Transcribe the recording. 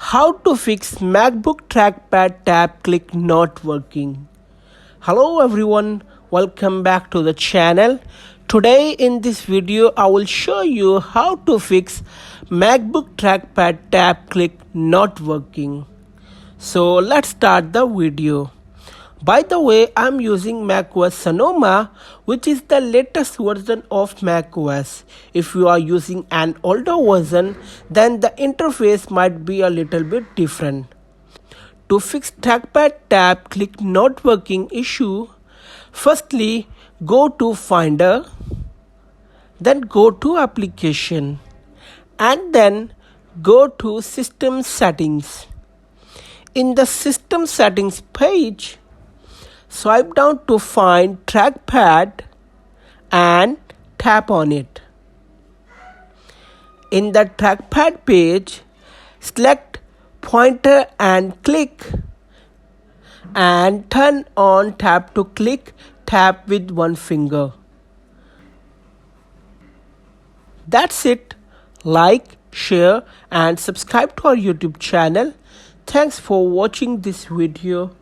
How to fix MacBook trackpad tab click not working. Hello everyone, welcome back to the channel. Today in this video I will show you how to fix MacBook trackpad tab click not working. So let's start the video. By the way, I'm using macOS Sonoma, which is the latest version of macOS. If you are using an older version, then the interface might be a little bit different. To fix trackpad tab click not working issue, firstly go to Finder, then go to Application, and then go to System Settings. In the System Settings page, swipe down to find trackpad and tap on it. In the trackpad page, select pointer and click and turn on tap to click tap with one finger. That's it. Like, share and subscribe to our YouTube channel. Thanks for watching this video.